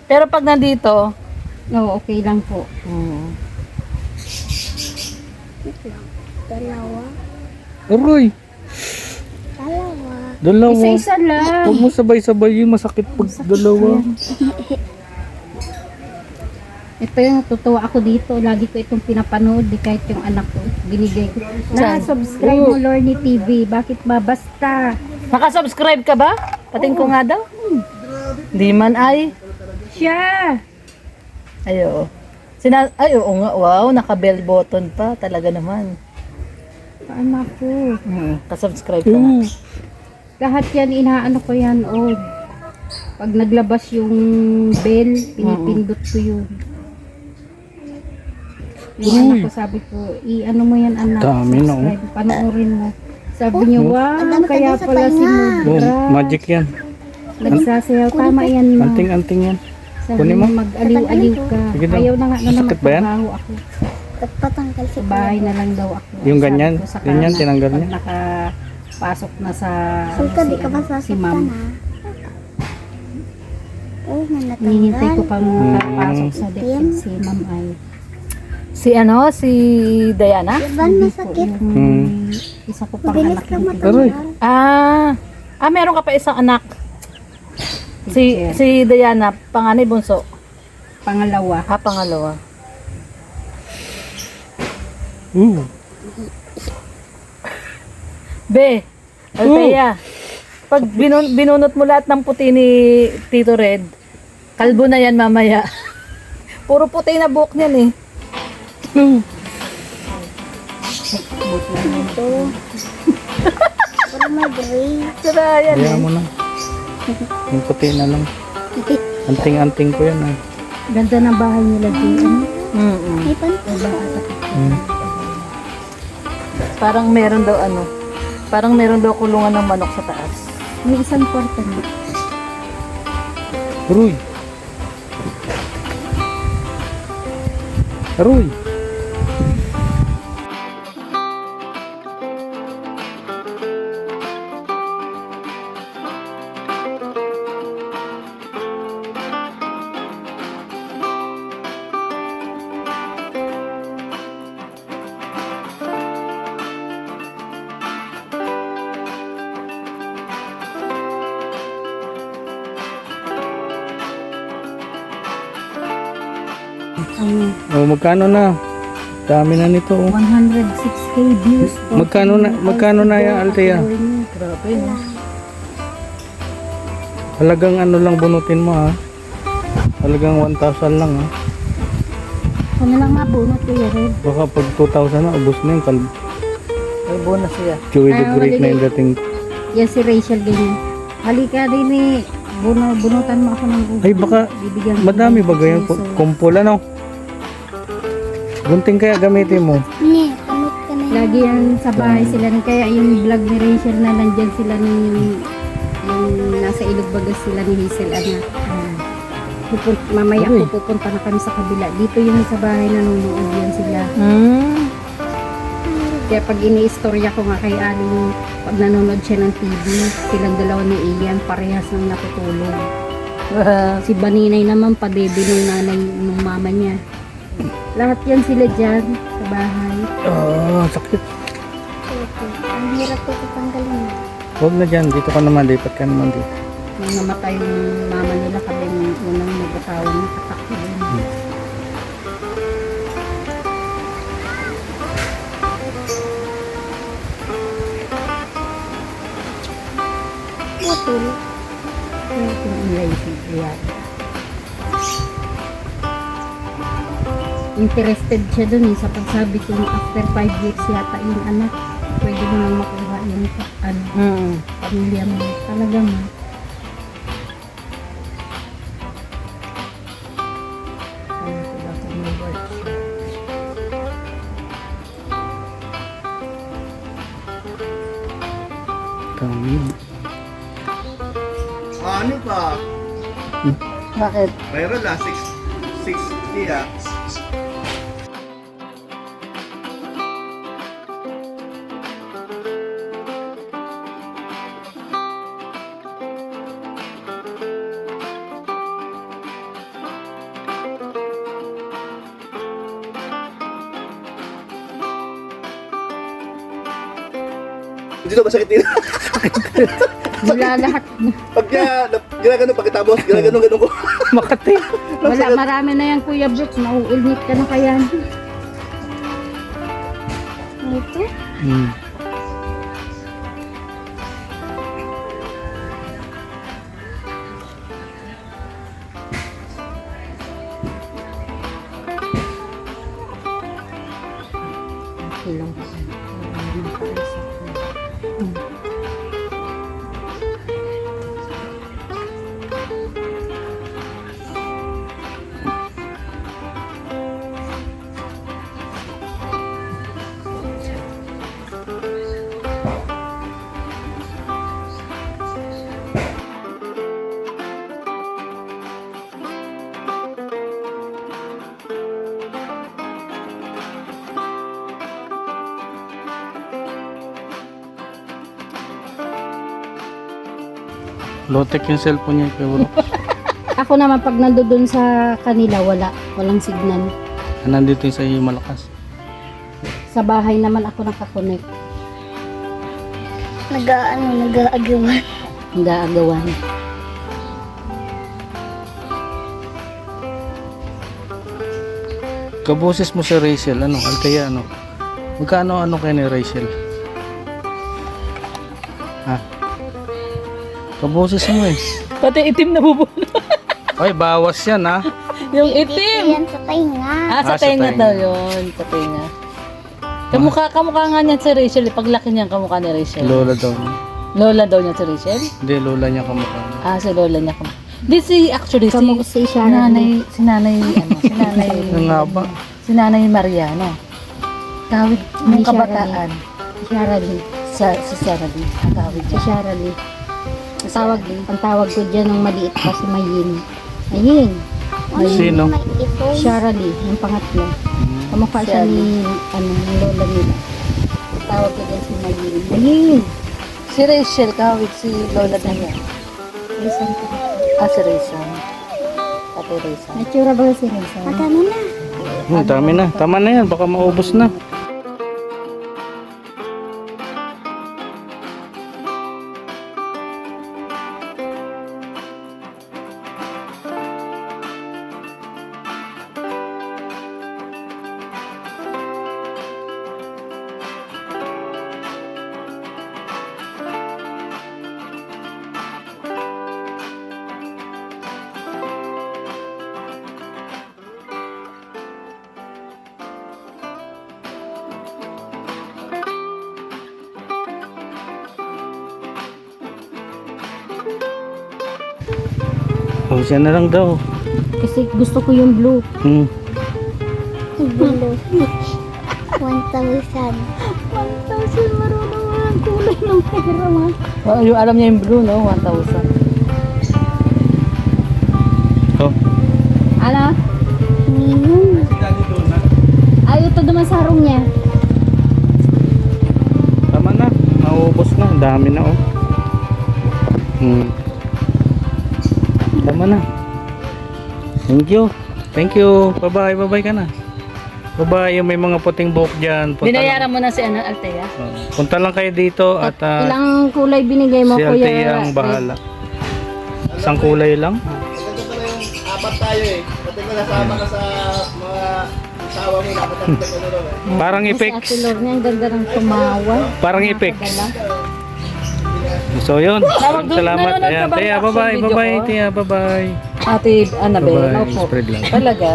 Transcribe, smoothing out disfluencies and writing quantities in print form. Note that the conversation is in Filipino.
Pero pag nandito, No, okay lang po. Dalawa. Aroy, Dalawa. dalawa. Isa-isa lang. Huwag mo sabay-sabay yung masakit pag dalawa. Ito yung tutuwa ako dito. Lagi ko itong pinapanood. Di kahit yung anak ko. Binigay ko. Na-subscribe mo, Lorny TV. Bakit ba? Basta. nakasubscribe ka ba? Pating ko nga daw. Di man ay. Siya. Ayo. Ay, oo nga. Wow, naka-bell button pa. Talaga naman. Anak ko. Kasubscribe ka nga. Lahat yan, inaano ko yan. Oh. Pag naglabas yung bell, pinipindot ko yun. Yung anak ko, sabi ko, i-ano mo yan, anak. Dami na, oh. Subscribe, panoorin mo. Sabi niya, wow, kaya pala si Mudra. Oh, magic yan. Nagsasayaw, tama yan, ma. Anting-anting yan. Sabi kunin niya, mo. mag-aliw-aliw ka. Sige daw. Ayaw na nga na Masakit ba yan? magtrabaho ako. Patanggal si Sa bahay na lang daw ako. Yung Sabi ganyan? ko sa Ganyan, kanan, tinanggal pag niya? nakapasok na sa Sulka, di ka ba si sasaktan ma'am. ha? Oh, may Hinihintay ko natanggal. pang makapasok sa DepEd si ma'am ay. Si ano? Si Diana? Diba masakit? Yung isa ko pang Mabilis anak lang yung Aroy. matanggal. Meron ka pa isang anak. Si teacher. si Diana, panganay bunso. Pangalawa. Pangalawa. Be, Althea, pag binunot mo lahat ng puti ni Tito Red, kalbo na yan mamaya. Puro puti na buhok niyan eh. Ito. Pero may gray. Sira yan Kaya eh. mo na. Yung puti na lang. Anting-anting ko yan. Ah. Ganda ng bahay nila dito. May pantas. Parang meron daw kulungan ng manok sa taas. May isang kwarto na. Aroy. Aroy. Oh, magkano na? Dami na nito. Oh. 106k views. Magkano na yan, Althea? Grabe no. Halagang ano lang bunutin mo ha. Halagang 1,000 lang ha. Ano lang mabunot ko Red. Baka pag 2,000 na, ubos na yung May bonus siya. Joey the Great na yung dating. Yan si Rachel ganyan. Halika din eh. Bunutan mo ako ng ubi. Ay baka Bibigyan ko madami ng ba ganyan piso. kumpul ano? Gunting kaya gamitin mo. Hindi, kamot ka na yun. Lagi yan sa bahay sila. Kaya yung vlog ni Rachel na nandyan sila ni yung nasa Ilog Bagas sila ni Hazel anak. Mamaya Uy. ako pupunta na kami sa kabila. Dito yung sa bahay nanonood yan sila. Kaya pag ini-istorya ko nga kay Aling, pag nanonood siya ng TV, silang dalawa ni Ian, parehas nang natutulog. Si Baninay naman, padede nung nanay, nung mama niya. Lahat yan sila dyan, sa bahay. Sakit. Ang hirap ko tatanggalin. Huwag na dyan, dito ka naman, lipat ka naman dito. Nung namatay yung mama nila, kami yung unang mag-asawa ng katakbo. Matulog. Yung lazy, yan. Interested siya dun eh, sa pagsabi ko after 5 years yata yung anak, pwede mo nang makuha yung pamilya mo. Talaga mo. Kaya ko ba kung may work siya. Dami. Ano pa? Bakit? Mayroon na, 660 ah. Dito masakit din. Wala lahat. Pag ginagano, pagkatapos, ginagano ko. Makati. Wala, marami na yan, Kuya Brooks. Mauulnit ka na kaya. Ito? Hmm. Ilang. Low-tech yung cellphone niya, Kuya Bro. Ako naman, pag nandoon sa kanila, walang signal. Nandito yung sa iyo malakas. Sa bahay naman ako nakakonect. Nag-aagawan. Nag-aagawan. Kaboses mo sa Rachel, ano? Alkaya, ano? Magkano ano kayo ni Rachel? Ha? Kaboses mo eh. Pati itim na bubulok. Ay, bawas yan ha. Yung Ito itim. yan sa tainga. Sa sa tenga tenga. daw yun. Sa tenga. Kamukha nga niyan si Rachel. Paglaki niyan, kamukha ni Rachel. Lola daw niya. Lola daw niya si Rachel? Hindi, lola niya kamukha niya. Si Lola niya kamukha. Di si, actually, Si Sharon. si nanay, Ano nga ba? si nanay Maria, no? Kawit Ay, ng kabataan. Si Sharalee. Si Sarah Lee. Ang kawit Si niya. Sharalee. Ang tawag ko dyan ng maliit pa si Mayin. Mayin. Sino? Ito. Sharalee, yung pangatlo. Kamukha siya ni, ng lola nila. Ang tawag ko dyan si Mayin. Mayin! Si Rachel, kawit si Lola niya. Listen ko. Si Rachel. Ate Rachel. Natsura ba si Risa? Madami na. Dami na. Tama na yan. Baka maubos na. Oh, siya na lang daw. Kasi gusto ko yung blue. Hmm. Blue. 1,000. 1,000 marunong ang kulay ng pera ma. Yung alam niya yung blue, no? 1,000. Oh. Ano? Minum. Ay, ito naman sa harong niya. Tama na. Maubos na. Ang dami na oh. Hmm. Tama na. Thank you. Thank you. Bye-bye. Bye-bye ka na. Bye-bye. Yung may mga puting buhok dyan. Binayaran mo na si Althea? Punta lang kayo dito at Ilang kulay binigay mo, si Kuya? Althea ang bahala. Isang kulay lang. Maganda pala yung apat tayo eh. Pati ko nasama ka sa mga asawa mo. Nakatagdag ko na daw eh. Parang Si effects. Ate Lorna, ang ganda ng tumawa. Parang effects. Nakadala. So yun. Tawag doon, Salamat. nanonood ka Ayan. ba ng Tia, action bye-bye. video Bye-bye. ko? Tia, bye-bye. Ate Annabelle. Bye-bye. Opo. Spread lang. Talaga?